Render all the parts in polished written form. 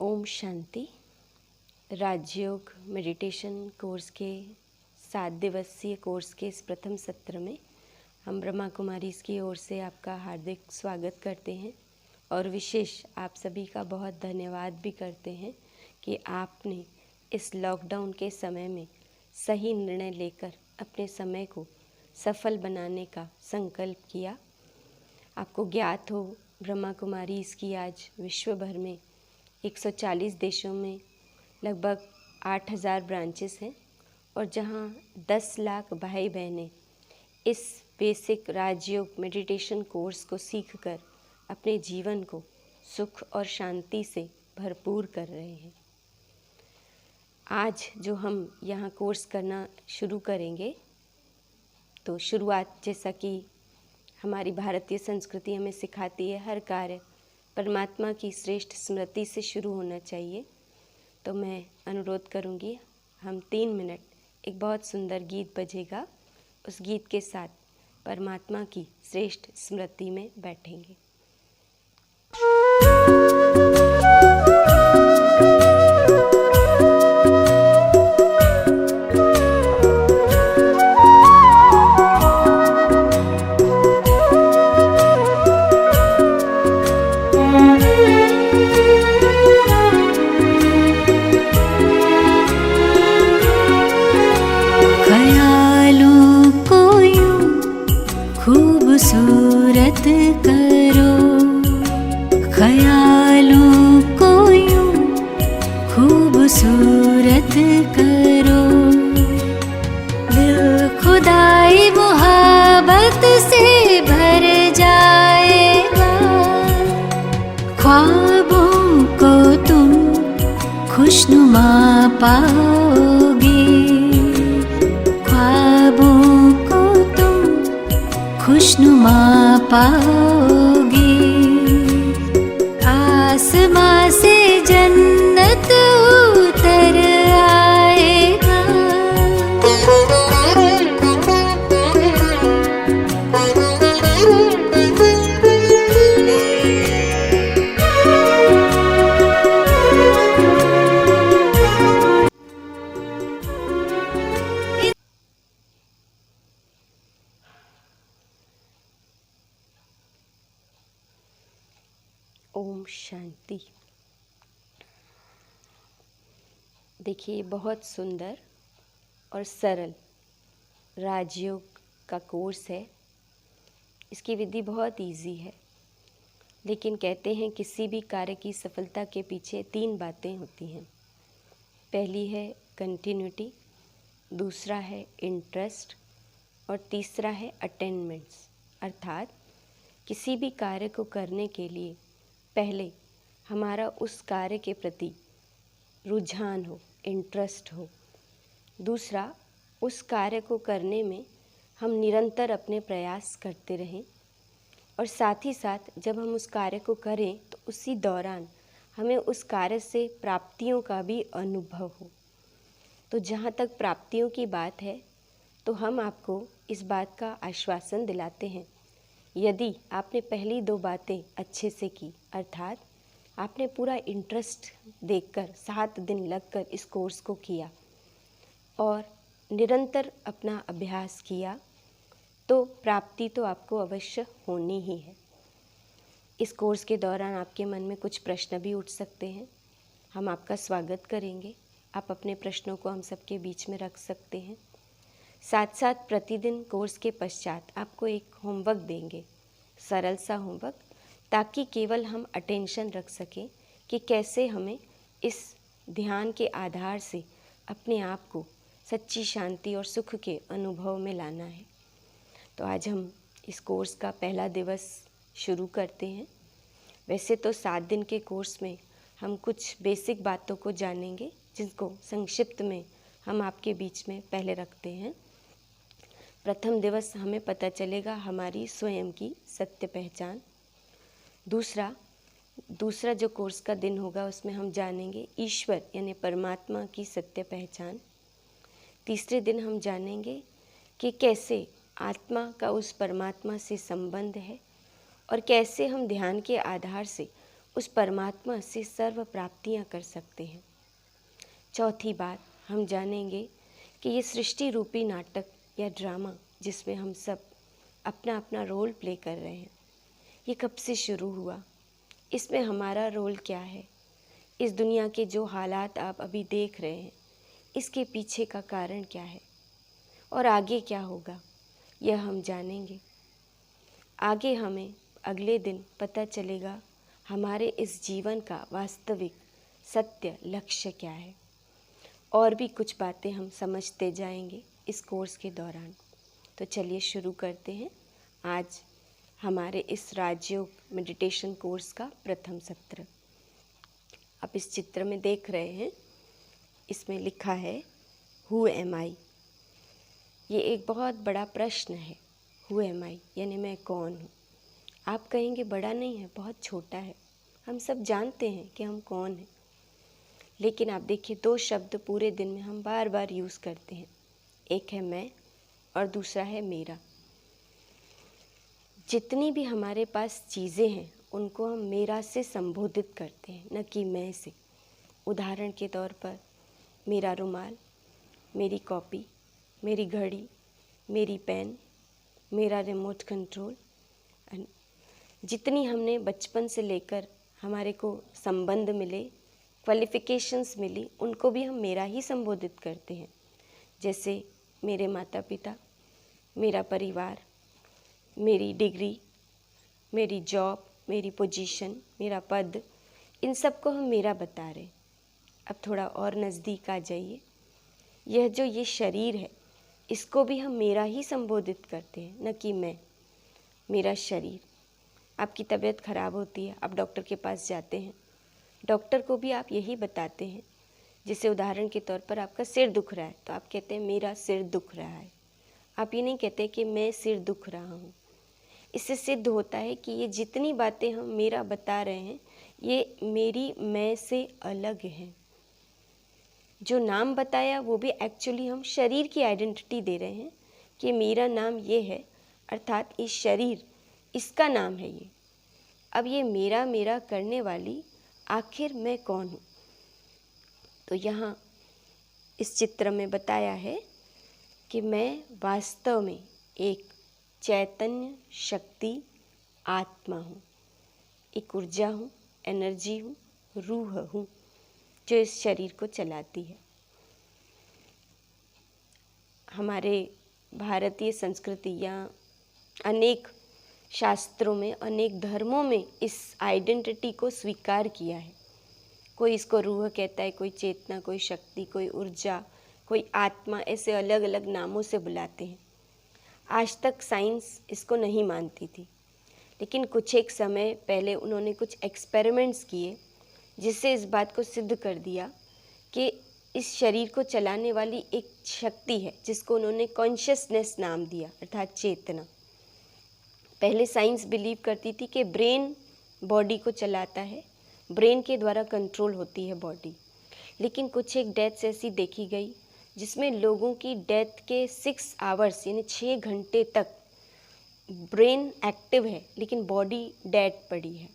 ओम शांति। राजयोग meditation course के 7 दिवसीय course के इस प्रथम सत्र में हम ब्रह्मा कुमारी की ओर से आपका हार्दिक स्वागत करते हैं और विशेष आप सभी का बहुत धन्यवाद भी करते हैं कि आपने इस लॉकडाउन के समय में सही निर्णय लेकर अपने समय को सफल बनाने का संकल्प किया। आपको ज्ञात हो ब्रह्मा कुमारी इसकी आज विश्व भर में 140 देशों में लगभग 8000 ब्रांचेस हैं और जहां 10 लाख भाई बहनें इस बेसिक राजयोग मेडिटेशन कोर्स को सीखकर अपने जीवन को सुख और शांति से भरपूर कर रहे हैं। आज जो हम यहाँ कोर्स करना शुरू करेंगे तो शुरुआत जैसा कि हमारी भारतीय संस्कृति हमें सिखाती है, हर कार्य परमात्मा की श्रेष्ठ स्मृति से शुरू होना चाहिए। तो मैं अनुरोध करूँगी, हम 3 मिनट एक बहुत सुंदर गीत बजेगा, उस गीत के साथ परमात्मा की श्रेष्ठ स्मृति में बैठेंगे। खूबसूरत करो ख्यालों को यूं खूबसूरत करो, दिल खुदाई मोहब्बत से भर जाएगा, ख्वाबों को तुम खुशनुमा पाओगे, ख्वाबों को खुशनुमा पाओगे, आसमां से जन्नत उतर आएगा, ओम शांति। देखिए, बहुत सुंदर और सरल राजयोग का कोर्स है। इसकी विधि बहुत इजी है, लेकिन कहते हैं किसी भी कार्य की सफलता के पीछे 3 बातें होती हैं। पहली है कंटिन्यूटी, दूसरा है इंटरेस्ट और तीसरा है अटेनमेंट्स। अर्थात किसी भी कार्य को करने के लिए पहले हमारा उस कार्य के प्रति रुझान हो, इंटरेस्ट हो। दूसरा, उस कार्य को करने में हम निरंतर अपने प्रयास करते रहें और साथ ही साथ जब हम उस कार्य को करें तो उसी दौरान हमें उस कार्य से प्राप्तियों का भी अनुभव हो। तो जहाँ तक प्राप्तियों की बात है तो हम आपको इस बात का आश्वासन दिलाते हैं, यदि आपने पहली 2 बातें अच्छे से की, अर्थात आपने पूरा इंटरेस्ट देखकर 7 दिन लगकर इस कोर्स को किया और निरंतर अपना अभ्यास किया, तो प्राप्ति तो आपको अवश्य होनी ही है। इस कोर्स के दौरान आपके मन में कुछ प्रश्न भी उठ सकते हैं, हम आपका स्वागत करेंगे। आप अपने प्रश्नों को हम सबके बीच में रख सकते हैं। साथ साथ प्रतिदिन कोर्स के पश्चात आपको एक होमवर्क देंगे, सरल सा होमवर्क, ताकि केवल हम अटेंशन रख सकें कि कैसे हमें इस ध्यान के आधार से अपने आप को सच्ची शांति और सुख के अनुभव में लाना है। तो आज हम इस कोर्स का पहला दिवस शुरू करते हैं। वैसे तो 7 दिन के कोर्स में हम कुछ बेसिक बातों को जानेंगे, जिनको संक्षिप्त में हम आपके बीच में पहले रखते हैं। प्रथम दिवस हमें पता चलेगा हमारी स्वयं की सत्य पहचान। दूसरा जो कोर्स का दिन होगा उसमें हम जानेंगे ईश्वर यानी परमात्मा की सत्य पहचान। तीसरे दिन हम जानेंगे कि कैसे आत्मा का उस परमात्मा से संबंध है और कैसे हम ध्यान के आधार से उस परमात्मा से सर्व प्राप्तियाँ कर सकते हैं। चौथी बात, हम जानेंगे कि ये सृष्टि रूपी नाटक या ड्रामा जिसमें हम सब अपना अपना रोल प्ले कर रहे हैं, ये कब से शुरू हुआ, इसमें हमारा रोल क्या है, इस दुनिया के जो हालात आप अभी देख रहे हैं इसके पीछे का कारण क्या है और आगे क्या होगा, यह हम जानेंगे। आगे हमें अगले दिन पता चलेगा हमारे इस जीवन का वास्तविक सत्य लक्ष्य क्या है, और भी कुछ बातें हम समझते जाएंगे इस कोर्स के दौरान। तो चलिए शुरू करते हैं आज हमारे इस राजयोग मेडिटेशन कोर्स का प्रथम सत्र। आप इस चित्र में देख रहे हैं, इसमें लिखा है हु एम आई। ये एक बहुत बड़ा प्रश्न है। हु एम आई यानी मैं कौन हूँ। आप कहेंगे बड़ा नहीं है, बहुत छोटा है, हम सब जानते हैं कि हम कौन हैं। लेकिन आप देखिए, दो शब्द पूरे दिन में हम बार बार यूज़ करते हैं, एक है मैं और दूसरा है मेरा। जितनी भी हमारे पास चीज़ें हैं उनको हम मेरा से संबोधित करते हैं, न कि मैं से। उदाहरण के तौर पर मेरा रुमाल, मेरी कॉपी, मेरी घड़ी, मेरी पेन, मेरा रिमोट कंट्रोल। जितनी हमने बचपन से लेकर हमारे को संबंध मिले, क्वालिफ़िकेशंस मिली, उनको भी हम मेरा ही संबोधित करते हैं। जैसे मेरे माता पिता, मेरा परिवार, मेरी डिग्री, मेरी जॉब, मेरी पोजीशन, मेरा पद, इन सब को हम मेरा बता रहे हैं। अब थोड़ा और नज़दीक आ जाइए। यह जो ये शरीर है इसको भी हम मेरा ही संबोधित करते हैं, न कि मैं। मेरा शरीर। आपकी तबीयत ख़राब होती है, आप डॉक्टर के पास जाते हैं, डॉक्टर को भी आप यही बताते हैं। जैसे उदाहरण के तौर पर आपका सिर दुख रहा है तो आप कहते हैं मेरा सिर दुख रहा है। आप ये नहीं कहते कि मैं सिर दुख रहा हूँ। इससे सिद्ध होता है कि ये जितनी बातें हम मेरा बता रहे हैं ये मेरी मैं से अलग हैं। जो नाम बताया वो भी एक्चुअली हम शरीर की आइडेंटिटी दे रहे हैं कि मेरा नाम ये है, अर्थात इस शरीर, इसका नाम है ये। अब ये मेरा मेरा करने वाली आखिर मैं कौन हूँ? तो यहाँ इस चित्र में बताया है कि मैं वास्तव में एक चैतन्य शक्ति आत्मा हूँ, एक ऊर्जा हूँ, एनर्जी हूँ, रूह हूँ, जो इस शरीर को चलाती है। हमारे भारतीय संस्कृति या अनेक शास्त्रों में, अनेक धर्मों में इस आइडेंटिटी को स्वीकार किया है। कोई इसको रूह कहता है, कोई चेतना, कोई शक्ति, कोई ऊर्जा, कोई आत्मा, ऐसे अलग अलग नामों से बुलाते हैं। आज तक साइंस इसको नहीं मानती थी, लेकिन कुछ एक समय पहले उन्होंने कुछ एक्सपेरिमेंट्स किए जिससे इस बात को सिद्ध कर दिया कि इस शरीर को चलाने वाली एक शक्ति है जिसको उन्होंने कॉन्शियसनेस नाम दिया, अर्थात चेतना। पहले साइंस बिलीव करती थी कि ब्रेन बॉडी को चलाता है, ब्रेन के द्वारा कंट्रोल होती है बॉडी। लेकिन कुछ एक डेथ्स ऐसी देखी गई जिसमें लोगों की डेथ के 6 आवर्स यानी 6 घंटे तक ब्रेन एक्टिव है लेकिन बॉडी डेड पड़ी है।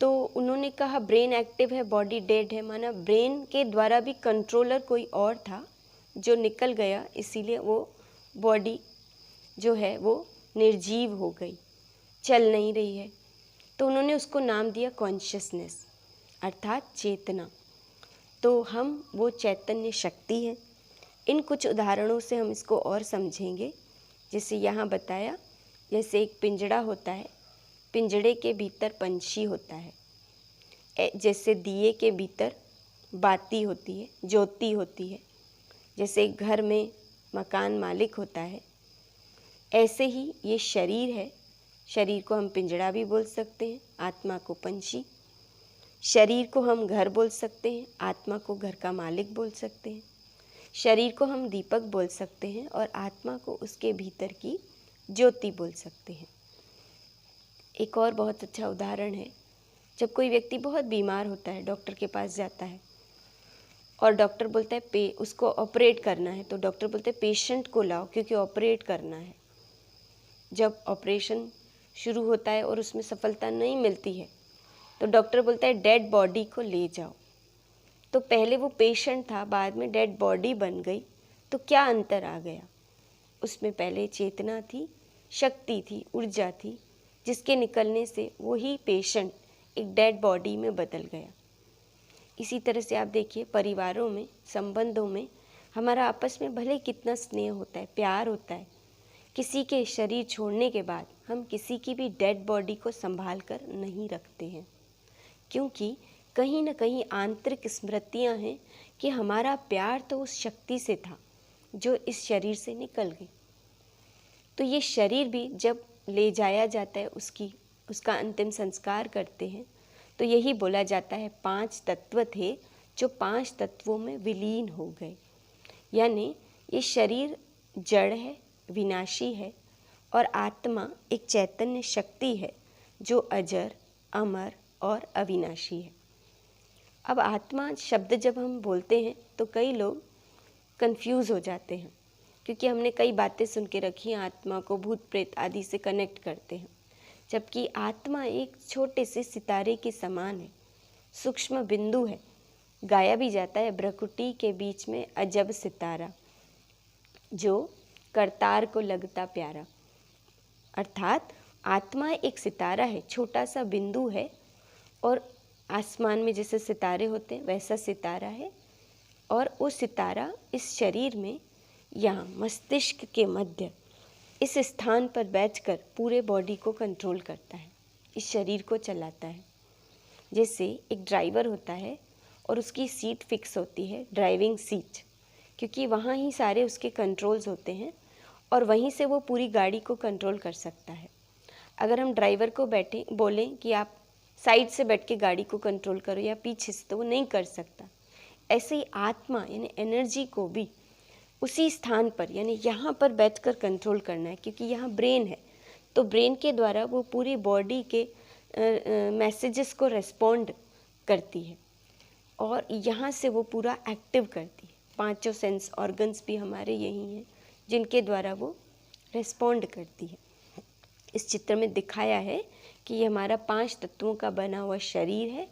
तो उन्होंने कहा ब्रेन एक्टिव है, बॉडी डेड है, माना ब्रेन के द्वारा भी कंट्रोलर कोई और था जो निकल गया, इसीलिए वो बॉडी जो है वो निर्जीव हो गई, चल नहीं रही है। तो उन्होंने उसको नाम दिया कॉन्शियसनेस, अर्थात चेतना। तो हम वो चैतन्य शक्ति है। इन कुछ उदाहरणों से हम इसको और समझेंगे। जैसे यहाँ बताया, जैसे एक पिंजड़ा होता है, पिंजड़े के भीतर पंछी होता है। जैसे दिए के भीतर बाती होती है, ज्योति होती है। जैसे एक घर में मकान मालिक होता है, ऐसे ही ये शरीर है। शरीर को हम पिंजड़ा भी बोल सकते हैं, आत्मा को पंछी। शरीर को हम घर बोल सकते हैं, आत्मा को घर का मालिक बोल सकते हैं। शरीर को हम दीपक बोल सकते हैं और आत्मा को उसके भीतर की ज्योति बोल सकते हैं। एक और बहुत अच्छा उदाहरण है, जब कोई व्यक्ति बहुत बीमार होता है, डॉक्टर के पास जाता है और डॉक्टर बोलता है उसको ऑपरेट करना है, तो डॉक्टर बोलते हैं पेशेंट को लाओ क्योंकि ऑपरेट करना है। जब ऑपरेशन शुरू होता है और उसमें सफलता नहीं मिलती है तो डॉक्टर बोलता है डेड बॉडी को ले जाओ। तो पहले वो पेशेंट था, बाद में डेड बॉडी बन गई, तो क्या अंतर आ गया? उसमें पहले चेतना थी, शक्ति थी, ऊर्जा थी, जिसके निकलने से वही पेशेंट एक डेड बॉडी में बदल गया। इसी तरह से आप देखिए परिवारों में, संबंधों में हमारा आपस में भले कितना स्नेह होता है, प्यार होता है, किसी के शरीर छोड़ने के बाद हम किसी की भी डेड बॉडी को संभाल कर नहीं रखते हैं, क्योंकि कहीं न कहीं आंतरिक स्मृतियाँ हैं कि हमारा प्यार तो उस शक्ति से था जो इस शरीर से निकल गई। तो ये शरीर भी जब ले जाया जाता है, उसका अंतिम संस्कार करते हैं, तो यही बोला जाता है 5 तत्व थे जो 5 तत्वों में विलीन हो गए। यानी ये शरीर जड़ है, विनाशी है, और आत्मा एक चैतन्य शक्ति है जो अजर, अमर और अविनाशी है। अब आत्मा शब्द जब हम बोलते हैं तो कई लोग कंफ्यूज हो जाते हैं, क्योंकि हमने कई बातें सुन के रखी हैं, आत्मा को भूत प्रेत आदि से कनेक्ट करते हैं, जबकि आत्मा एक छोटे से सितारे के समान है, सूक्ष्म बिंदु है। गाया भी जाता है भ्रकुटी के बीच में अजब सितारा, जो करतार को लगता प्यारा। अर्थात आत्मा एक सितारा है, छोटा सा बिंदु है, और आसमान में जैसे सितारे होते हैं वैसा सितारा है, और वो सितारा इस शरीर में यहाँ मस्तिष्क के मध्य इस स्थान पर बैठकर पूरे बॉडी को कंट्रोल करता है, इस शरीर को चलाता है। जैसे एक ड्राइवर होता है और उसकी सीट फिक्स होती है, ड्राइविंग सीट, क्योंकि वहाँ ही सारे उसके कंट्रोल्स होते हैं और वहीं से वो पूरी गाड़ी को कंट्रोल कर सकता है। अगर हम ड्राइवर को बोलें कि आप साइड से बैठ के गाड़ी को कंट्रोल करो या पीछे से, तो वो नहीं कर सकता। ऐसे ही आत्मा यानी एनर्जी को भी उसी स्थान पर यानी यहाँ पर बैठकर कंट्रोल करना है, क्योंकि यहाँ ब्रेन है, तो ब्रेन के द्वारा वो पूरी बॉडी के मैसेजेस को रेस्पॉन्ड करती है और यहाँ से वो पूरा एक्टिव करती है। 5 सेंस ऑर्गन्स भी हमारे यही हैं जिनके द्वारा वो रेस्पॉन्ड करती है। इस चित्र में दिखाया है कि ये हमारा 5 तत्वों का बना हुआ शरीर है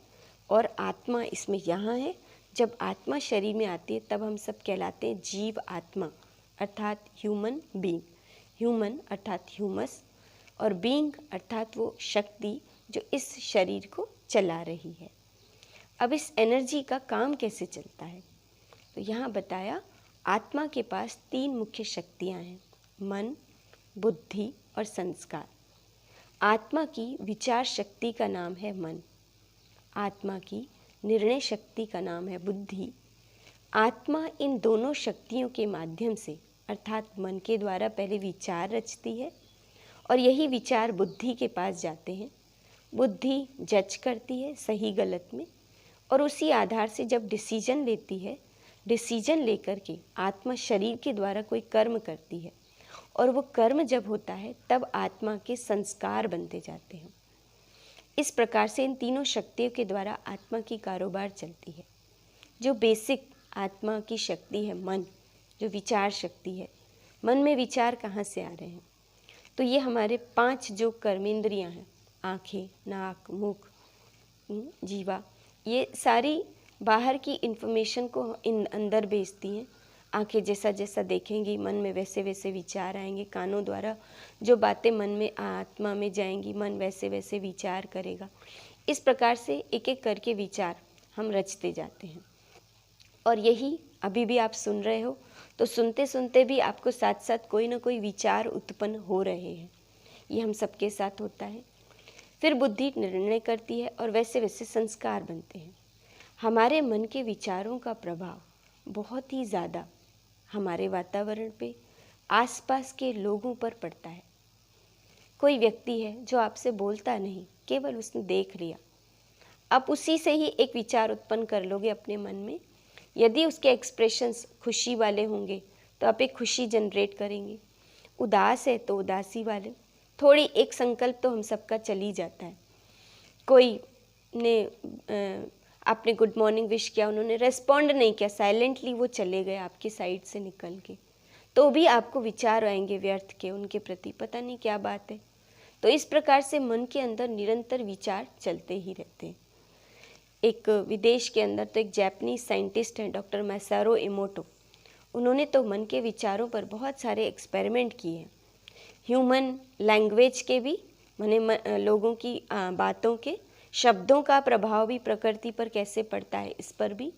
और आत्मा इसमें यहाँ है। जब आत्मा शरीर में आती है तब हम सब कहलाते हैं जीव आत्मा, अर्थात ह्यूमन बीइंग। ह्यूमन अर्थात ह्यूमस, और बीइंग अर्थात वो शक्ति जो इस शरीर को चला रही है। अब इस एनर्जी का काम कैसे चलता है, तो यहाँ बताया आत्मा के पास 3 मुख्य शक्तियाँ हैं, मन, बुद्धि और संस्कार। आत्मा की विचार शक्ति का नाम है मन, आत्मा की निर्णय शक्ति का नाम है बुद्धि। आत्मा इन दोनों शक्तियों के माध्यम से अर्थात मन के द्वारा पहले विचार रचती है और यही विचार बुद्धि के पास जाते हैं। बुद्धि जज करती है सही गलत में, और उसी आधार से जब डिसीजन लेती है, डिसीजन लेकर के आत्मा शरीर के द्वारा कोई कर्म करती है, और वो कर्म जब होता है तब आत्मा के संस्कार बनते जाते हैं। इस प्रकार से इन तीनों शक्तियों के द्वारा आत्मा की कारोबार चलती है। जो बेसिक आत्मा की शक्ति है मन, जो विचार शक्ति है, मन में विचार कहाँ से आ रहे हैं, तो ये हमारे 5 जो कर्मेंद्रियाँ हैं, आँखें, नाक, मुख, जीवा, ये सारी बाहर की इन्फॉर्मेशन को अंदर भेजती हैं। आंखें जैसा जैसा देखेंगी मन में वैसे वैसे विचार आएंगे, कानों द्वारा जो बातें मन में आत्मा में जाएंगी मन वैसे वैसे विचार करेगा। इस प्रकार से एक एक करके विचार हम रचते जाते हैं। और यही अभी भी आप सुन रहे हो, तो सुनते सुनते भी आपको साथ साथ कोई ना कोई विचार उत्पन्न हो रहे हैं। ये हम सबके साथ होता है। फिर बुद्धि निर्णय करती है और वैसे वैसे संस्कार बनते हैं। हमारे मन के विचारों का प्रभाव बहुत ही ज़्यादा हमारे वातावरण पे, आसपास के लोगों पर पड़ता है। कोई व्यक्ति है जो आपसे बोलता नहीं, केवल उसने देख लिया, आप उसी से ही एक विचार उत्पन्न कर लोगे अपने मन में। यदि उसके एक्सप्रेशंस खुशी वाले होंगे तो आप एक खुशी जनरेट करेंगे, उदास है तो उदासी वाले, थोड़ी एक संकल्प तो हम सबका चल ही जाता है। कोई ने आपने गुड मॉर्निंग विश किया, उन्होंने रेस्पॉन्ड नहीं किया, साइलेंटली वो चले गए आपकी साइड से निकल के, तो भी आपको विचार आएंगे व्यर्थ के उनके प्रति, पता नहीं क्या बात है। तो इस प्रकार से मन के अंदर निरंतर विचार चलते ही रहते हैं। एक विदेश के अंदर तो एक जापानीज साइंटिस्ट हैं डॉक्टर मासारो इमोटो, उन्होंने तो मन के विचारों पर बहुत सारे एक्सपेरिमेंट किए हैं। ह्यूमन लैंग्वेज के भी, माने लोगों की बातों के शब्दों का प्रभाव भी प्रकृति पर कैसे पड़ता है इस पर भी,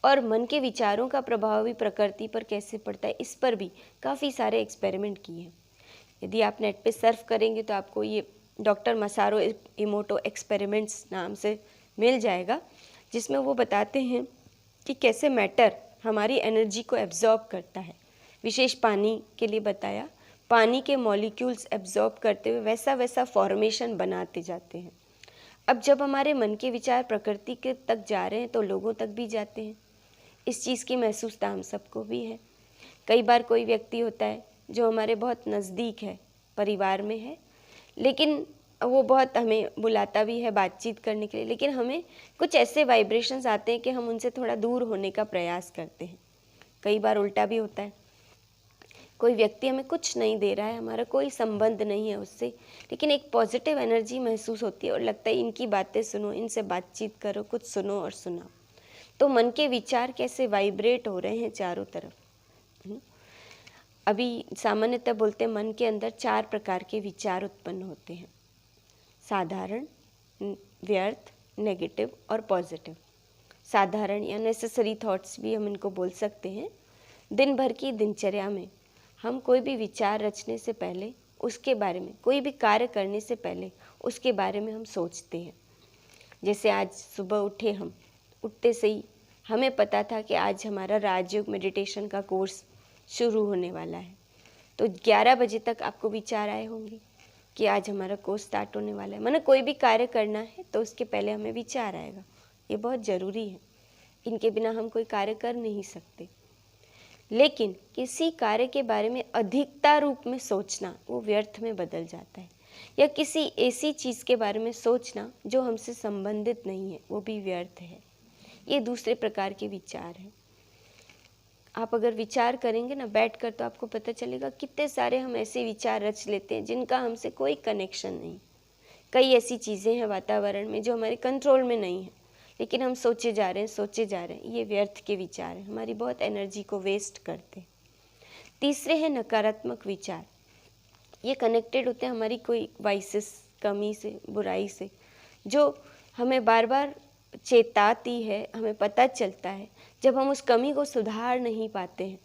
और मन के विचारों का प्रभाव भी प्रकृति पर कैसे पड़ता है इस पर भी काफ़ी सारे एक्सपेरिमेंट किए हैं। यदि आप नेट पे सर्फ करेंगे तो आपको ये डॉक्टर मासारो इमोटो एक्सपेरिमेंट्स नाम से मिल जाएगा, जिसमें वो बताते हैं कि कैसे मैटर हमारी एनर्जी को एब्जॉर्ब करता है। विशेष पानी के लिए बताया, पानी के मॉलिक्यूल्स एब्जॉर्ब करते हुए वैसा वैसा फॉर्मेशन बनाते जाते हैं। अब जब हमारे मन के विचार प्रकृति के तक जा रहे हैं तो लोगों तक भी जाते हैं। इस चीज़ की महसूसता हम सबको भी है। कई बार कोई व्यक्ति होता है जो हमारे बहुत नज़दीक है, परिवार में है, लेकिन वो बहुत हमें बुलाता भी है बातचीत करने के लिए, लेकिन हमें कुछ ऐसे वाइब्रेशंस आते हैं कि हम उनसे थोड़ा दूर होने का प्रयास करते हैं। कई बार उल्टा भी होता है, कोई व्यक्ति हमें कुछ नहीं दे रहा है, हमारा कोई संबंध नहीं है उससे, लेकिन एक पॉजिटिव एनर्जी महसूस होती है और लगता है इनकी बातें सुनो, इनसे बातचीत करो, कुछ सुनो और सुनाओ। तो मन के विचार कैसे वाइब्रेट हो रहे हैं चारों तरफ। अभी सामान्यतः बोलते हैं मन के अंदर 4 प्रकार के विचार उत्पन्न होते हैं: साधारण, व्यर्थ, नेगेटिव और पॉजिटिव। साधारण या नेसेसरी थॉट्स भी हम इनको बोल सकते हैं। दिन भर की दिनचर्या में हम कोई भी विचार रचने से पहले, उसके बारे में, कोई भी कार्य करने से पहले उसके बारे में हम सोचते हैं। जैसे आज सुबह उठे, हम उठते से ही हमें पता था कि आज हमारा राजयोग मेडिटेशन का कोर्स शुरू होने वाला है, तो 11 बजे तक आपको विचार आए होंगे कि आज हमारा कोर्स स्टार्ट होने वाला है। माने कोई भी कार्य करना है तो उसके पहले हमें विचार आएगा। ये बहुत ज़रूरी है, इनके बिना हम कोई कार्य कर नहीं सकते। लेकिन किसी कार्य के बारे में अधिकता रूप में सोचना वो व्यर्थ में बदल जाता है, या किसी ऐसी चीज़ के बारे में सोचना जो हमसे संबंधित नहीं है वो भी व्यर्थ है। ये दूसरे प्रकार के विचार हैं। आप अगर विचार करेंगे ना बैठकर, तो आपको पता चलेगा कितने सारे हम ऐसे विचार रच लेते हैं जिनका हमसे कोई कनेक्शन नहीं। कई ऐसी चीज़ें हैं वातावरण में जो हमारे कंट्रोल में नहीं है, लेकिन हम सोचे जा रहे हैं। ये व्यर्थ के विचार हैं, हमारी बहुत एनर्जी को वेस्ट करते हैं। तीसरे हैं नकारात्मक विचार। ये कनेक्टेड होते हैं हमारी कोई वाइसेस, कमी से, बुराई से, जो हमें बार बार चेताती है। हमें पता चलता है जब हम उस कमी को सुधार नहीं पाते हैं,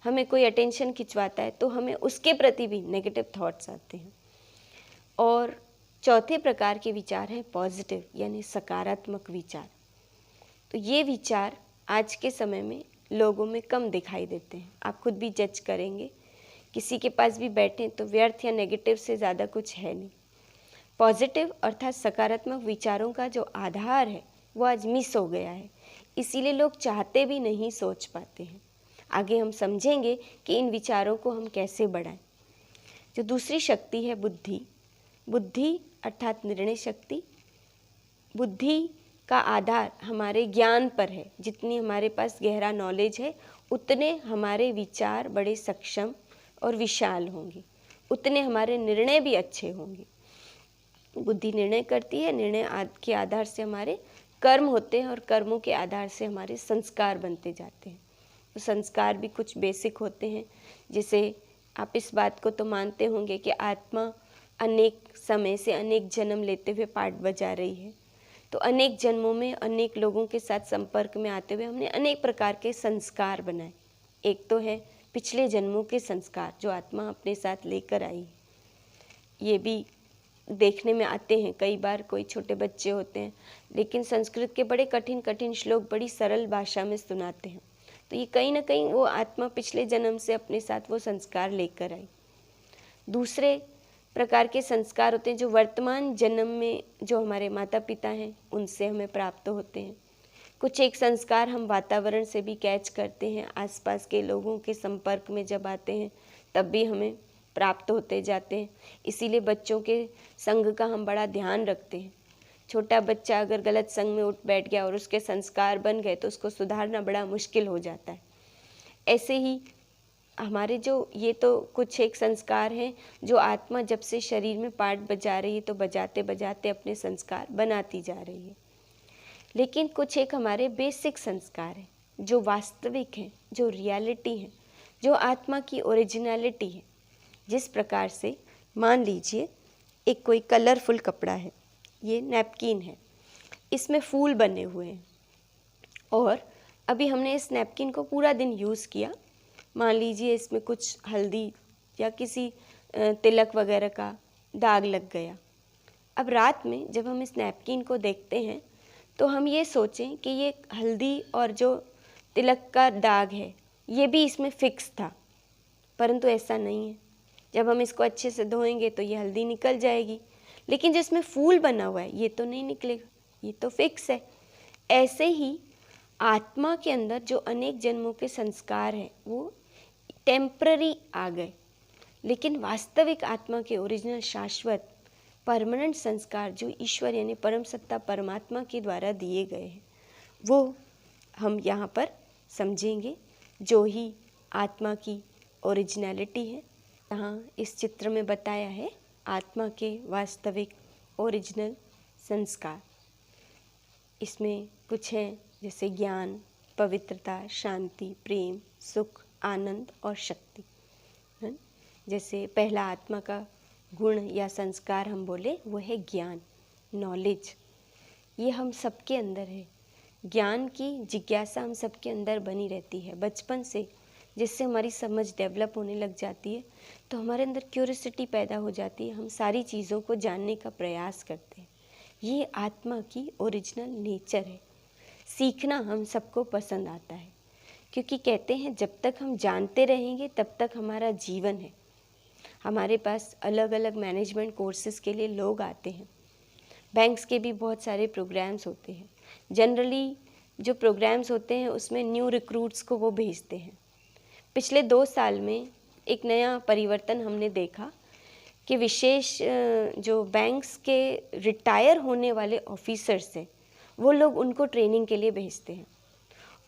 हमें कोई अटेंशन खिंचवाता है तो हमें उसके प्रति भी नेगेटिव थॉट्स आते हैं। और चौथे प्रकार के विचार हैं पॉजिटिव, यानी सकारात्मक विचार। तो ये विचार आज के समय में लोगों में कम दिखाई देते हैं। आप खुद भी जज करेंगे, किसी के पास भी बैठें तो व्यर्थ या नेगेटिव से ज़्यादा कुछ है नहीं। पॉजिटिव अर्थात सकारात्मक विचारों का जो आधार है वो आज मिस हो गया है, इसीलिए लोग चाहते भी नहीं सोच पाते हैं। आगे हम समझेंगे कि इन विचारों को हम कैसे बढ़ाएं। जो दूसरी शक्ति है बुद्धि, बुद्धि अर्थात निर्णय शक्ति। बुद्धि का आधार हमारे ज्ञान पर है। जितनी हमारे पास गहरा नॉलेज है उतने हमारे विचार बड़े सक्षम और विशाल होंगे, उतने हमारे निर्णय भी अच्छे होंगे। बुद्धि निर्णय करती है, निर्णय के आधार से हमारे कर्म होते हैं और कर्मों के आधार से हमारे संस्कार बनते जाते हैं। तो संस्कार भी कुछ बेसिक होते हैं, जैसे आप इस बात को तो मानते होंगे कि आत्मा अनेक समय से अनेक जन्म लेते हुए पाठ बजा रही है। तो अनेक जन्मों में अनेक लोगों के साथ संपर्क में आते हुए हमने अनेक प्रकार के संस्कार बनाए। एक तो है पिछले जन्मों के संस्कार जो आत्मा अपने साथ लेकर आई। ये भी देखने में आते हैं। कई बार कोई छोटे बच्चे होते हैं लेकिन संस्कृत के बड़े कठिन कठिन श्लोक बड़ी सरल भाषा में सुनाते हैं, तो ये कहीं ना कहीं वो आत्मा पिछले जन्म से अपने साथ वो संस्कार लेकर आई। दूसरे प्रकार के संस्कार होते हैं जो वर्तमान जन्म में जो हमारे माता पिता हैं उनसे हमें प्राप्त होते हैं। कुछ एक संस्कार हम वातावरण से भी कैच करते हैं, आसपास के लोगों के संपर्क में जब आते हैं तब भी हमें प्राप्त होते जाते हैं। इसीलिए बच्चों के संग का हम बड़ा ध्यान रखते हैं। छोटा बच्चा अगर गलत संग में उठ बैठ गया और उसके संस्कार बन गए तो उसको सुधारना बड़ा मुश्किल हो जाता है। ऐसे ही हमारे जो ये तो कुछ एक संस्कार हैं जो आत्मा जब से शरीर में पार्ट बजा रही है तो बजाते बजाते अपने संस्कार बनाती जा रही है। लेकिन कुछ एक हमारे बेसिक संस्कार हैं जो वास्तविक हैं, जो रियलिटी है, जो आत्मा की ओरिजिनलिटी है। जिस प्रकार से मान लीजिए एक कोई कलरफुल कपड़ा है, ये नैपकिन है, इसमें फूल बने हुए हैं और अभी हमने इस नैपकिन को पूरा दिन यूज़ किया। मान लीजिए इसमें कुछ हल्दी या किसी तिलक वगैरह का दाग लग गया। अब रात में जब हम इस नैपकिन को देखते हैं तो हम ये सोचें कि ये हल्दी और जो तिलक का दाग है ये भी इसमें फिक्स था, परंतु ऐसा नहीं है। जब हम इसको अच्छे से धोएंगे तो ये हल्दी निकल जाएगी, लेकिन जो इसमें फूल बना हुआ है ये तो नहीं निकलेगा, ये तो फिक्स है। ऐसे ही आत्मा के अंदर जो अनेक जन्मों के संस्कार हैं वो टेम्पररी आ गए, लेकिन वास्तविक आत्मा के ओरिजिनल शाश्वत परमानेंट संस्कार जो ईश्वर यानी परम सत्ता परमात्मा के द्वारा दिए गए हैं वो हम यहाँ पर समझेंगे, जो ही आत्मा की ओरिजिनलिटी है। यहाँ इस चित्र में बताया है आत्मा के वास्तविक ओरिजिनल संस्कार। इसमें कुछ हैं जैसे ज्ञान, पवित्रता, शांति, प्रेम, सुख, आनंद और शक्ति। जैसे पहला आत्मा का गुण या संस्कार हम बोले वो है ज्ञान, नॉलेज। ये हम सबके अंदर है। ज्ञान की जिज्ञासा हम सबके अंदर बनी रहती है बचपन से। जिससे हमारी समझ डेवलप होने लग जाती है तो हमारे अंदर क्यूरियोसिटी पैदा हो जाती है, हम सारी चीज़ों को जानने का प्रयास करते हैं। ये आत्मा की ओरिजिनल नेचर है। सीखना हम सबको पसंद आता है, क्योंकि कहते हैं जब तक हम जानते रहेंगे तब तक हमारा जीवन है। हमारे पास अलग अलग मैनेजमेंट कोर्सेज के लिए लोग आते हैं, बैंक्स के भी बहुत सारे प्रोग्राम्स होते हैं। जनरली जो प्रोग्राम्स होते हैं उसमें न्यू रिक्रूट्स को वो भेजते हैं। पिछले 2 साल में एक नया परिवर्तन हमने देखा कि विशेष जो बैंक्स के रिटायर होने वाले ऑफिसर्स हैं वो लोग उनको ट्रेनिंग के लिए भेजते हैं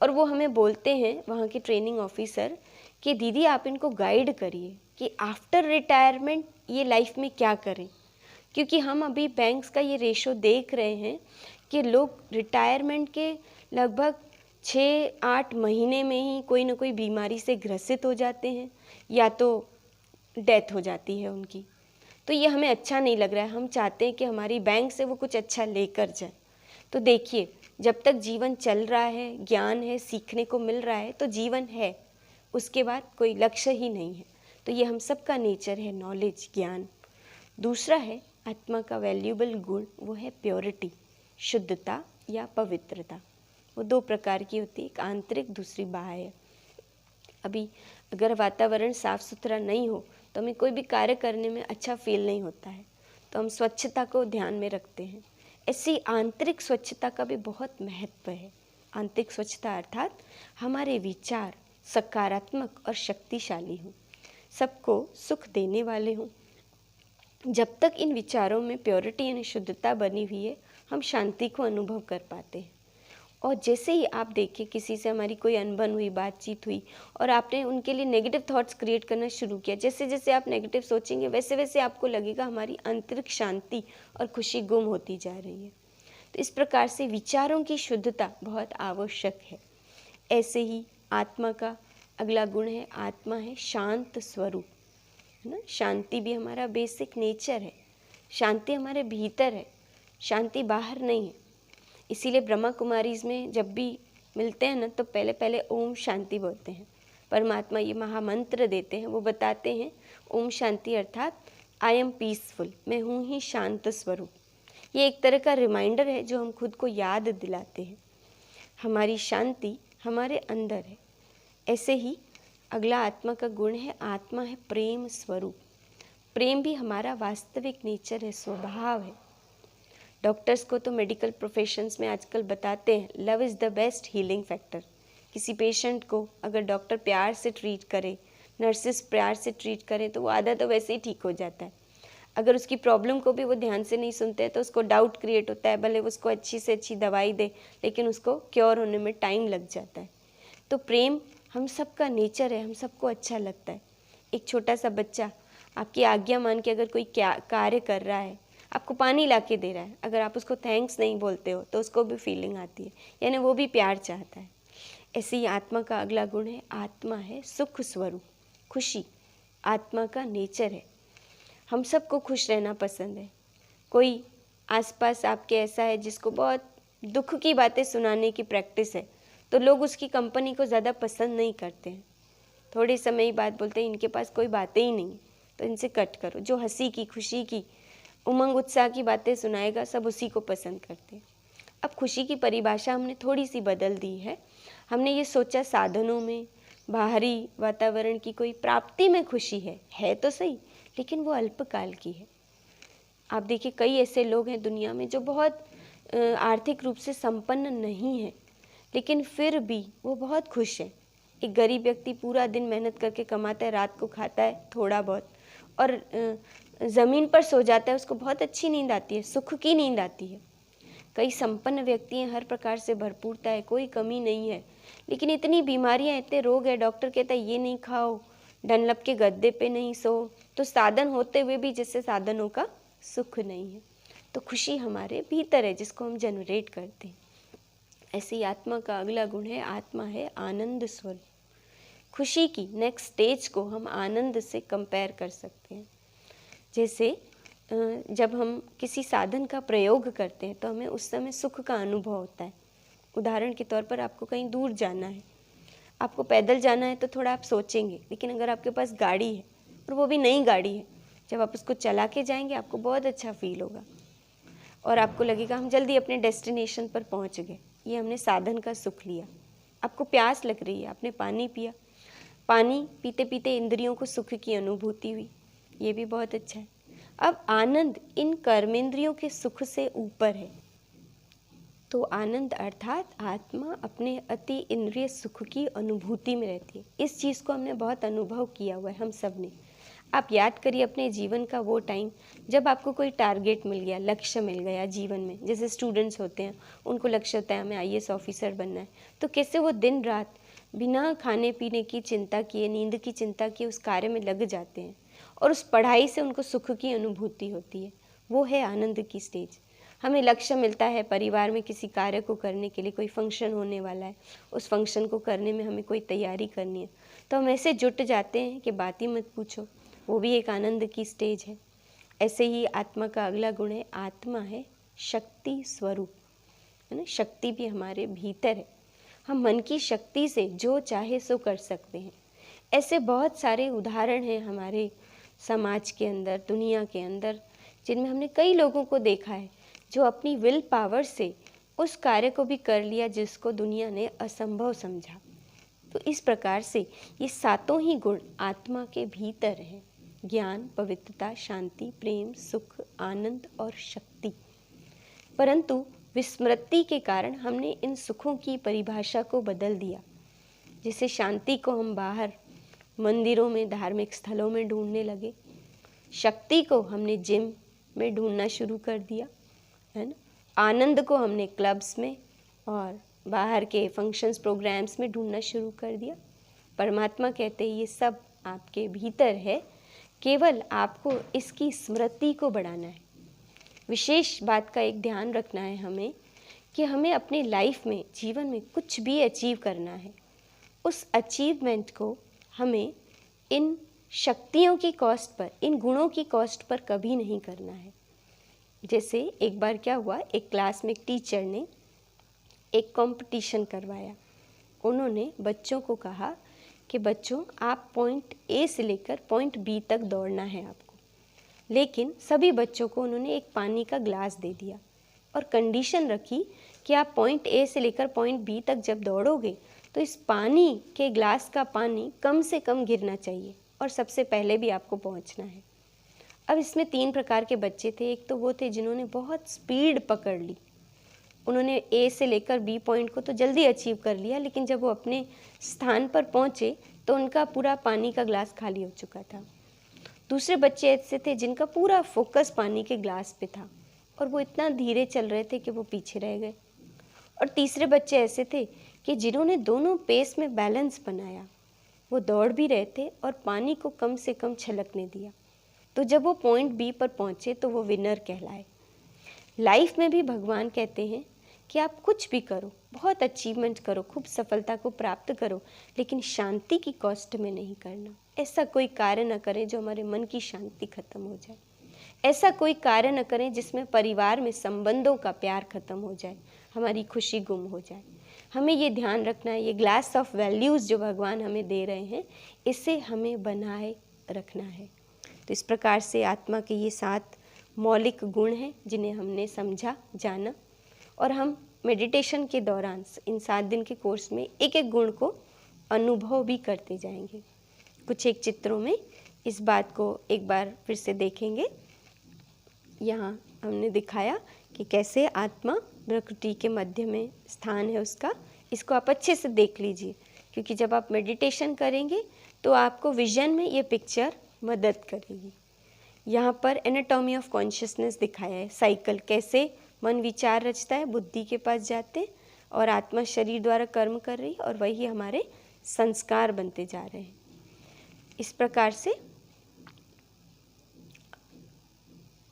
और वो हमें बोलते हैं वहाँ के ट्रेनिंग ऑफिसर कि दीदी आप इनको गाइड करिए कि आफ्टर रिटायरमेंट ये लाइफ में क्या करें, क्योंकि हम अभी बैंक्स का ये रेशो देख रहे हैं कि लोग रिटायरमेंट के लगभग 6-8 महीने में ही कोई ना कोई बीमारी से ग्रसित हो जाते हैं या तो डेथ हो जाती है उनकी। तो ये हमें अच्छा नहीं लग रहा है। हम चाहते हैं कि हमारी बैंक से वो कुछ अच्छा लेकर जाए। तो देखिए, जब तक जीवन चल रहा है, ज्ञान है, सीखने को मिल रहा है तो जीवन है, उसके बाद कोई लक्ष्य ही नहीं है। तो ये हम सब का नेचर है, नॉलेज, ज्ञान। दूसरा है आत्मा का वैल्यूएबल गुण, वो है प्योरिटी, शुद्धता या पवित्रता। वो 2 प्रकार की होती है, एक आंतरिक, दूसरी बाह्य। अभी अगर वातावरण साफ सुथरा नहीं हो तो हमें कोई भी कार्य करने में अच्छा फील नहीं होता है, तो हम स्वच्छता को ध्यान में रखते हैं। ऐसी आंतरिक स्वच्छता का भी बहुत महत्व है। आंतरिक स्वच्छता अर्थात हमारे विचार सकारात्मक और शक्तिशाली हों, सबको सुख देने वाले हों। जब तक इन विचारों में प्योरिटी यानी शुद्धता बनी हुई है, हम शांति को अनुभव कर पाते हैं। और जैसे ही आप देखें किसी से हमारी कोई अनबन हुई, बातचीत हुई और आपने उनके लिए नेगेटिव थॉट्स क्रिएट करना शुरू किया, जैसे जैसे आप नेगेटिव सोचेंगे वैसे वैसे आपको लगेगा हमारी आंतरिक शांति और खुशी गुम होती जा रही है। तो इस प्रकार से विचारों की शुद्धता बहुत आवश्यक है। ऐसे ही आत्मा का अगला गुण है, आत्मा है शांत स्वरूप, है ना। शांति भी हमारा बेसिक नेचर है। शांति हमारे भीतर है, शांति बाहर नहीं है। इसीलिए ब्रह्मा कुमारीज़ में जब भी मिलते हैं ना तो पहले पहले ओम शांति बोलते हैं। परमात्मा ये महामंत्र देते हैं, वो बताते हैं ओम शांति अर्थात आई एम पीसफुल, मैं हूँ ही शांत स्वरूप। ये एक तरह का रिमाइंडर है जो हम खुद को याद दिलाते हैं हमारी शांति हमारे अंदर है। ऐसे ही अगला आत्मा का गुण है, आत्मा है प्रेम स्वरूप। प्रेम भी हमारा वास्तविक नेचर है, स्वभाव है। डॉक्टर्स को तो मेडिकल प्रोफेशंस में आजकल बताते हैं love is the best healing factor. किसी पेशेंट को अगर डॉक्टर प्यार से ट्रीट करे, नर्सेस प्यार से ट्रीट करें तो वो आधा तो वैसे ही ठीक हो जाता है। अगर उसकी प्रॉब्लम को भी वो ध्यान से नहीं सुनते हैं तो उसको डाउट क्रिएट होता है, भले उसको अच्छी से अच्छी दवाई दे लेकिन उसको क्योर होने में टाइम लग जाता है। तो प्रेम हम सबका नेचर है, हम सबको अच्छा लगता है। एक छोटा सा बच्चा आपकी आज्ञा मान के अगर कोई क्या कार्य कर रहा है, आपको पानी ला के दे रहा है, अगर आप उसको थैंक्स नहीं बोलते हो तो उसको भी फीलिंग आती है, यानी वो भी प्यार चाहता है। ऐसे ही आत्मा का अगला गुण है, आत्मा है सुख स्वरूप, खुशी आत्मा का नेचर है। हम सबको खुश रहना पसंद है। कोई आसपास आपके ऐसा है जिसको बहुत दुख की बातें सुनाने की प्रैक्टिस है, तो लोग उसकी कंपनी को ज़्यादा पसंद नहीं करते हैं। थोड़े समय ही बाद बोलते हैं इनके पास कोई बातें ही नहीं, तो इनसे कट करो। जो हंसी की, खुशी की, उमंग उत्साह की बातें सुनाएगा, सब उसी को पसंद करते हैं। अब खुशी की परिभाषा हमने थोड़ी सी बदल दी है। हमने ये सोचा साधनों में, बाहरी वातावरण की कोई प्राप्ति में खुशी है तो सही, लेकिन वो अल्पकाल की है। आप देखिए कई ऐसे लोग हैं दुनिया में जो बहुत आर्थिक रूप से संपन्न नहीं है, लेकिन फिर भी वो बहुत खुश है। एक गरीब व्यक्ति पूरा दिन मेहनत करके कमाता है, रात को खाता है थोड़ा बहुत और ज़मीन पर सो जाता है, उसको बहुत अच्छी नींद आती है, सुख की नींद आती है। कई संपन्न व्यक्ति हैं, हर प्रकार से भरपूरता है, कोई कमी नहीं है, लेकिन इतनी बीमारियां, इतने रोग है, डॉक्टर कहता है ये नहीं खाओ, डनलप के गद्दे पे नहीं सो, तो साधन होते हुए भी जिससे साधनों का सुख नहीं है। तो खुशी हमारे भीतर है जिसको हम जनरेट करते हैं। ऐसे ही आत्मा का अगला गुण है, आत्मा है आनंद स्वरूप। खुशी की नेक्स्ट स्टेज को हम आनंद से कंपेयर कर सकते हैं। जैसे जब हम किसी साधन का प्रयोग करते हैं तो हमें उस समय सुख का अनुभव होता है। उदाहरण के तौर पर आपको कहीं दूर जाना है, आपको पैदल जाना है तो थोड़ा आप सोचेंगे, लेकिन अगर आपके पास गाड़ी है और वो भी नई गाड़ी है, जब आप उसको चला के जाएंगे आपको बहुत अच्छा फील होगा और आपको लगेगा हम जल्दी अपने डेस्टिनेशन पर पहुंच गए। ये हमने साधन का सुख लिया। आपको प्यास लग रही है, आपने पानी पिया, पानी पीते पीते इंद्रियों को सुख की अनुभूति हुई, ये भी बहुत अच्छा है। अब आनंद इन कर्मेंद्रियों के सुख से ऊपर है। तो आनंद अर्थात आत्मा अपने अति इंद्रिय सुख की अनुभूति में रहती है। इस चीज़ को हमने बहुत अनुभव किया हुआ है हम सब ने। आप याद करिए अपने जीवन का वो टाइम जब आपको कोई टारगेट मिल गया, लक्ष्य मिल गया जीवन में। जैसे स्टूडेंट्स होते हैं, उनको लक्ष्य होता है हमें IAS ऑफिसर बनना है, तो कैसे वो दिन रात बिना खाने पीने की चिंता किए, नींद की चिंता किए उस कार्य में लग जाते हैं और उस पढ़ाई से उनको सुख की अनुभूति होती है। वो है आनंद की स्टेज। हमें लक्ष्य मिलता है परिवार में किसी कार्य को करने के लिए, कोई फंक्शन होने वाला है, उस फंक्शन को करने में हमें कोई तैयारी करनी है, तो हम ऐसे जुट जाते हैं कि बात ही मत पूछो। वो भी एक आनंद की स्टेज है। ऐसे ही आत्मा का अगला गुण है, आत्मा है शक्ति स्वरूप, है ना। शक्ति भी हमारे भीतर है। हम मन की शक्ति से जो चाहे सो कर सकते हैं। ऐसे बहुत सारे उदाहरण हैं हमारे समाज के अंदर, दुनिया के अंदर, जिनमें हमने कई लोगों को देखा है जो अपनी विल पावर से उस कार्य को भी कर लिया जिसको दुनिया ने असंभव समझा। तो इस प्रकार से ये सातों ही गुण आत्मा के भीतर हैं। ज्ञान, पवित्रता, शांति, प्रेम, सुख, आनंद और शक्ति। परंतु विस्मृति के कारण हमने इन सुखों की परिभाषा को बदल दिया। जैसे शांति को हम बाहर मंदिरों में, धार्मिक स्थलों में ढूंढने लगे, शक्ति को हमने जिम में ढूंढना शुरू कर दिया, है ना। आनंद को हमने क्लब्स में और बाहर के फंक्शंस, प्रोग्राम्स में ढूंढना शुरू कर दिया। परमात्मा कहते हैं ये सब आपके भीतर है, केवल आपको इसकी स्मृति को बढ़ाना है। विशेष बात का एक ध्यान रखना है हमें कि हमें अपनी लाइफ में, जीवन में कुछ भी अचीव करना है, उस अचीवमेंट को हमें इन शक्तियों की कॉस्ट पर, इन गुणों की कॉस्ट पर कभी नहीं करना है। जैसे एक बार क्या हुआ, एक क्लास में एक टीचर ने एक कंपटीशन करवाया। उन्होंने बच्चों को कहा कि बच्चों आप पॉइंट A से लेकर पॉइंट B तक दौड़ना है आपको, लेकिन सभी बच्चों को उन्होंने एक पानी का ग्लास दे दिया और कंडीशन रखी कि आप पॉइंट A से लेकर पॉइंट B तक जब दौड़ोगे तो इस पानी के ग्लास का पानी कम से कम गिरना चाहिए और सबसे पहले भी आपको पहुंचना है। अब इसमें 3 प्रकार के बच्चे थे। एक तो वो थे जिन्होंने बहुत स्पीड पकड़ ली, उन्होंने A से लेकर B पॉइंट को तो जल्दी अचीव कर लिया, लेकिन जब वो अपने स्थान पर पहुँचे तो उनका पूरा पानी का ग्लास खाली हो चुका था। दूसरे बच्चे ऐसे थे जिनका पूरा फोकस पानी के ग्लास पे था और वो इतना धीरे चल रहे थे कि वो पीछे रह गए। और तीसरे बच्चे ऐसे थे कि जिन्होंने दोनों पेस में बैलेंस बनाया, वो दौड़ भी रहे थे और पानी को कम से कम छलकने दिया। तो जब वो पॉइंट बी पर पहुँचे तो वो विनर कहलाए। लाइफ में भी भगवान कहते हैं कि आप कुछ भी करो, बहुत अचीवमेंट करो, खूब सफलता को प्राप्त करो, लेकिन शांति की कॉस्ट में नहीं करना। ऐसा कोई कार्य न करें जो हमारे मन की शांति खत्म हो जाए। ऐसा कोई कार्य न करें जिसमें परिवार में संबंधों का प्यार खत्म हो जाए, हमारी खुशी गुम हो जाए। हमें ये ध्यान रखना है, ये ग्लास ऑफ वैल्यूज़ जो भगवान हमें दे रहे हैं, इसे हमें बनाए रखना है। तो इस प्रकार से आत्मा के ये 7 मौलिक गुण हैं जिन्हें हमने समझा, जाना, और हम मेडिटेशन के दौरान इन 7 दिन के कोर्स में एक एक गुण को अनुभव भी करते जाएंगे। कुछ एक चित्रों में इस बात को एक बार फिर से देखेंगे। यहाँ हमने दिखाया कि कैसे आत्मा प्रकृति के मध्य में स्थान है उसका। इसको आप अच्छे से देख लीजिए, क्योंकि जब आप मेडिटेशन करेंगे तो आपको विजन में ये पिक्चर मदद करेगी। यहाँ पर एनाटॉमी ऑफ कॉन्शियसनेस दिखाया है, साइकिल कैसे मन विचार रचता है, बुद्धि के पास जाते और आत्मा शरीर द्वारा कर्म कर रही है और वही हमारे संस्कार बनते जा रहे हैं। इस प्रकार से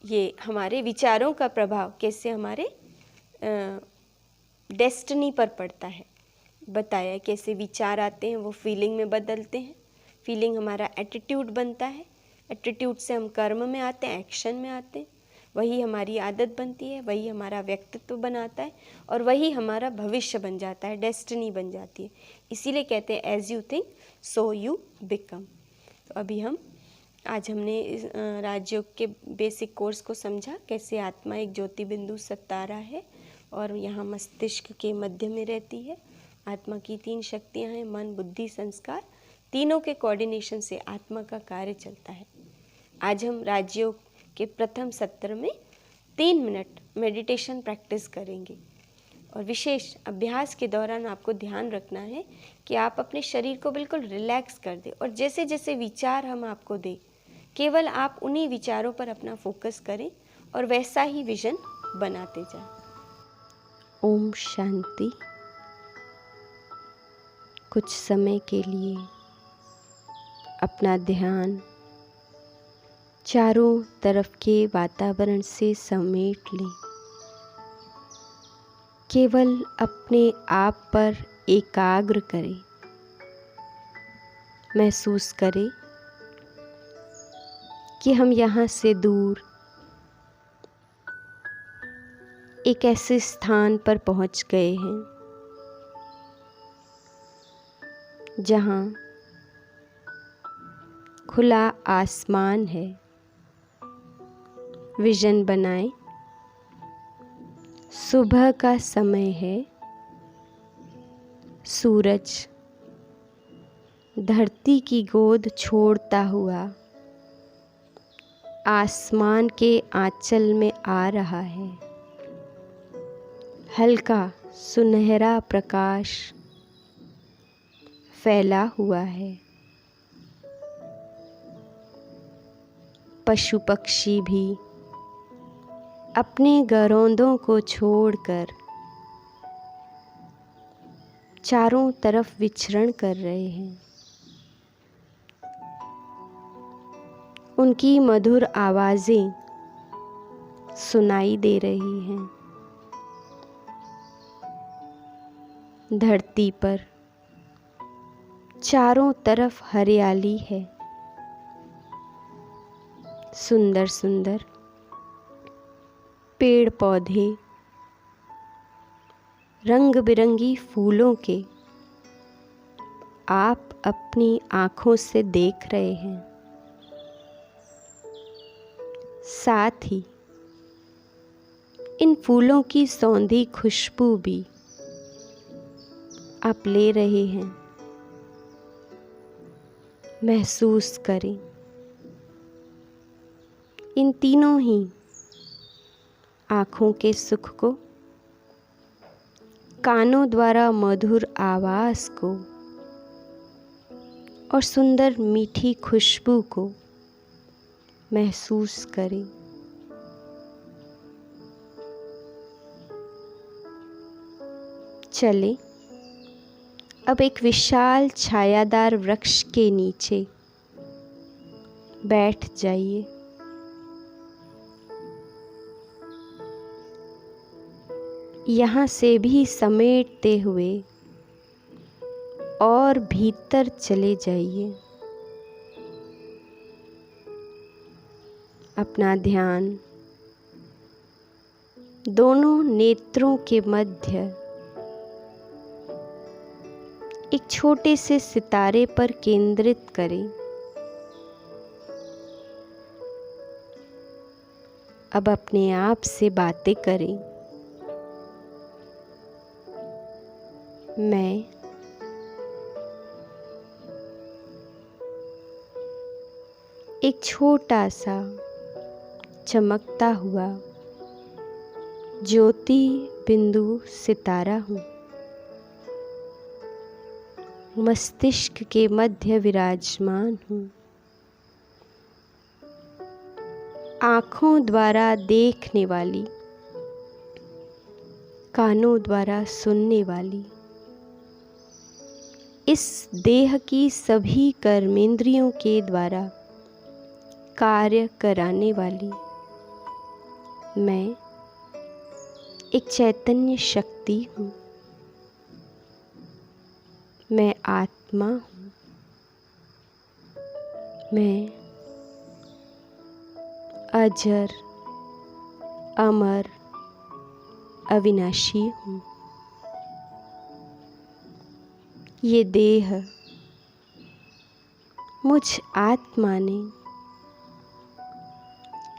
ये हमारे विचारों का प्रभाव कैसे हमारे डेस्टिनी पर पड़ता है बताया। कैसे विचार आते हैं वो फीलिंग में बदलते हैं, फीलिंग हमारा एटीट्यूड बनता है, एटीट्यूड से हम कर्म में आते हैं, एक्शन में आते हैं, वही हमारी आदत बनती है, वही हमारा व्यक्तित्व बनाता है और वही हमारा भविष्य बन जाता है, डेस्टिनी बन जाती है। इसीलिए कहते हैं as you think so you become. तो अभी आज हमने राजयोग के बेसिक कोर्स को समझा, कैसे आत्मा एक ज्योति बिंदु सत्तारा है और यहाँ मस्तिष्क के मध्य में रहती है। आत्मा की 3 शक्तियाँ हैं, मन, बुद्धि, संस्कार। तीनों के कोऑर्डिनेशन से आत्मा का कार्य चलता है। आज हम राजयोग के प्रथम सत्र में 3 मिनट मेडिटेशन प्रैक्टिस करेंगे और विशेष अभ्यास के दौरान आपको ध्यान रखना है कि आप अपने शरीर को बिल्कुल रिलैक्स कर दें और जैसे जैसे विचार हम आपको दें, केवल आप उन्हीं विचारों पर अपना फोकस करें और वैसा ही विजन बनाते जाएं। ओम शांति। कुछ समय के लिए अपना ध्यान चारों तरफ के वातावरण से समेट लें। केवल अपने आप पर एकाग्र करें। महसूस करें कि हम यहाँ से दूर एक ऐसे स्थान पर पहुँच गए हैं जहाँ खुला आसमान है। विजन बनाएं, सुबह का समय है। सूरज धरती की गोद छोड़ता हुआ आसमान के आंचल में आ रहा है। हल्का सुनहरा प्रकाश फैला हुआ है। पशु पक्षी भी अपने घरौंदों को छोड़कर चारों तरफ विचरण कर रहे हैं। उनकी मधुर आवाज़ें सुनाई दे रही हैं। धरती पर चारों तरफ हरियाली है। सुंदर सुंदर पेड़ पौधे, रंग बिरंगी फूलों के आप अपनी आँखों से देख रहे हैं। साथ ही इन फूलों की सौंधी खुशबू भी आप ले रहे हैं। महसूस करें इन तीनों ही आँखों के सुख को, कानों द्वारा मधुर आवाज़ को और सुंदर मीठी खुशबू को महसूस करें। चलें अब एक विशाल छायादार वृक्ष के नीचे बैठ जाइए। यहाँ से भी समेटते हुए और भीतर चले जाइए। अपना ध्यान दोनों नेत्रों के मध्य एक छोटे से सितारे पर केंद्रित करें। अब अपने आप से बातें करें। मैं एक छोटा सा चमकता हुआ ज्योति बिंदु सितारा हूँ। मस्तिष्क के मध्य विराजमान हूँ। आँखों द्वारा देखने वाली, कानों द्वारा सुनने वाली, इस देह की सभी कर्मेंद्रियों के द्वारा कार्य कराने वाली मैं एक चैतन्य शक्ति हूँ। मैं आत्मा हूँ। मैं अजर, अमर, अविनाशी हूँ। ये देह मुझ आत्मा ने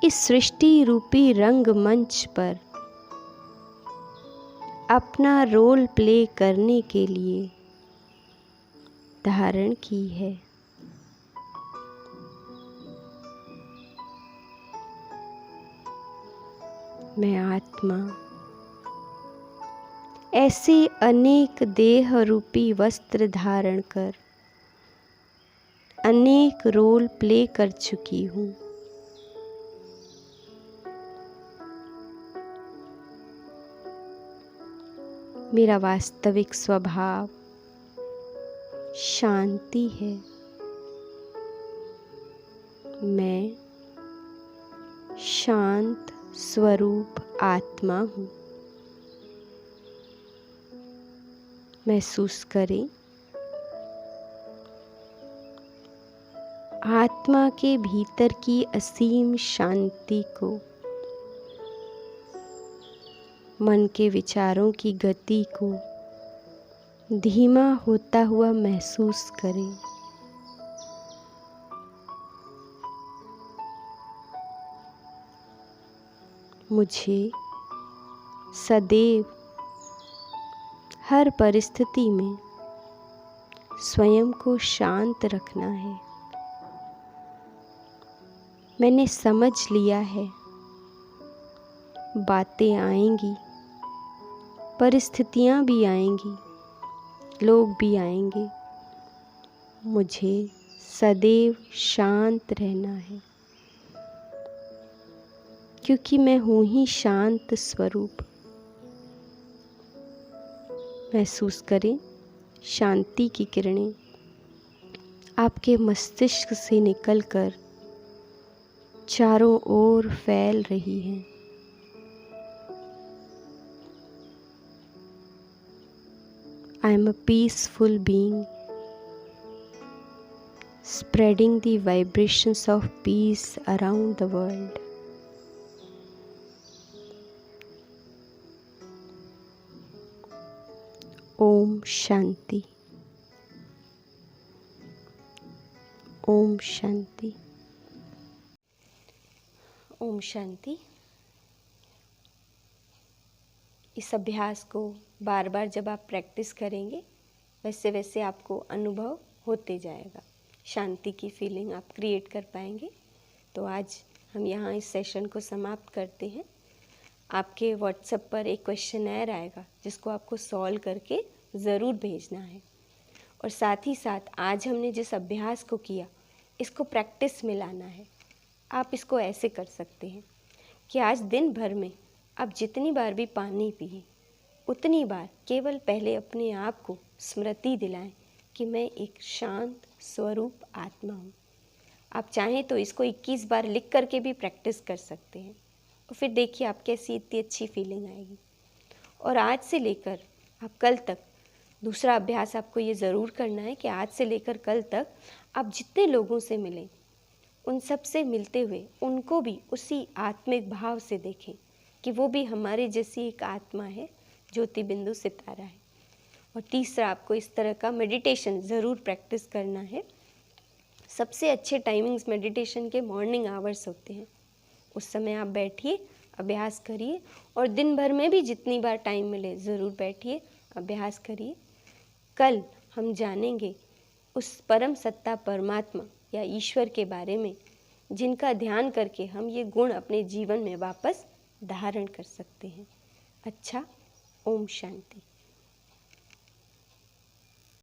इस सृष्टि रूपी रंगमंच पर अपना रोल प्ले करने के लिए धारण की है। मैं आत्मा ऐसे अनेक देह रूपी वस्त्र धारण कर अनेक रोल प्ले कर चुकी हूँ। मेरा वास्तविक स्वभाव शांति है। मैं शांत स्वरूप आत्मा हूँ। महसूस करें, आत्मा के भीतर की असीम शांति को। मन के विचारों की गति को धीमा होता हुआ महसूस करें। मुझे सदैव हर परिस्थिति में स्वयं को शांत रखना है। मैंने समझ लिया है, बातें आएंगी, परिस्थितियाँ भी आएंगी, लोग भी आएंगे। मुझे सदैव शांत रहना है, क्योंकि मैं हूँ ही शांत स्वरूप। महसूस करें, शांति की किरणें आपके मस्तिष्क से निकलकर चारों ओर फैल रही हैं। I am a peaceful being, spreading the vibrations of peace around the world. Om Shanti. Om Shanti. Om Shanti. इस अभ्यास को बार बार जब आप प्रैक्टिस करेंगे, वैसे वैसे आपको अनुभव होते जाएगा। शांति की फीलिंग आप क्रिएट कर पाएंगे। तो आज हम यहाँ इस सेशन को समाप्त करते हैं। आपके व्हाट्सएप पर एक क्वेश्चनर आएगा जिसको आपको सॉल्व करके ज़रूर भेजना है। और साथ ही साथ आज हमने जिस अभ्यास को किया, इसको प्रैक्टिस में लाना है। आप इसको ऐसे कर सकते हैं कि आज दिन भर में आप जितनी बार भी पानी पिए, उतनी बार केवल पहले अपने आप को स्मृति दिलाएं कि मैं एक शांत स्वरूप आत्मा हूँ। आप चाहें तो इसको 21 बार लिख करके भी प्रैक्टिस कर सकते हैं और फिर देखिए आप कैसी इतनी अच्छी फीलिंग आएगी। और आज से लेकर आप कल तक दूसरा अभ्यास आपको ये ज़रूर करना है कि आज से लेकर कल तक आप जितने लोगों से मिलें उन सब से मिलते हुए उनको भी उसी आत्मिक भाव से देखें कि वो भी हमारे जैसी एक आत्मा है, ज्योति बिंदु सितारा है। और तीसरा, आपको इस तरह का मेडिटेशन ज़रूर प्रैक्टिस करना है। सबसे अच्छे टाइमिंग्स मेडिटेशन के मॉर्निंग आवर्स होते हैं, उस समय आप बैठिए, अभ्यास करिए और दिन भर में भी जितनी बार टाइम मिले ज़रूर बैठिए, अभ्यास करिए। कल हम जानेंगे उस परम सत्ता परमात्मा या ईश्वर के बारे में जिनका ध्यान करके हम ये गुण अपने जीवन में वापस धारण कर सकते हैं। अच्छा, ओम शांति।